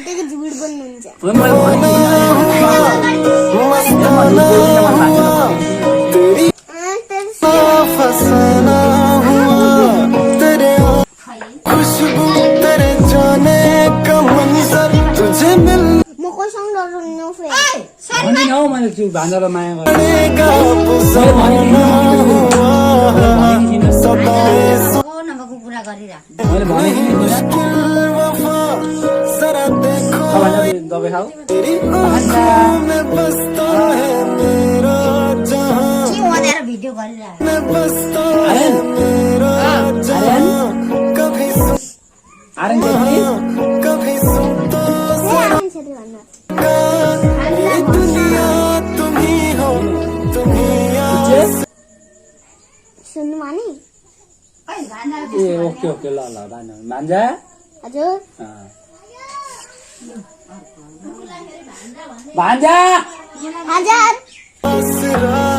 बितेको झुट बोल्नुहुन्छ म कोसँग डराउनु भान्जालाई माया नभएको कुरा गरिराख्नु दबाई खाऊ भिडियो गरिराख्नु सुन्नु माने ए ओके ओके ल ल भान्जा हजुर भान्जा हजुर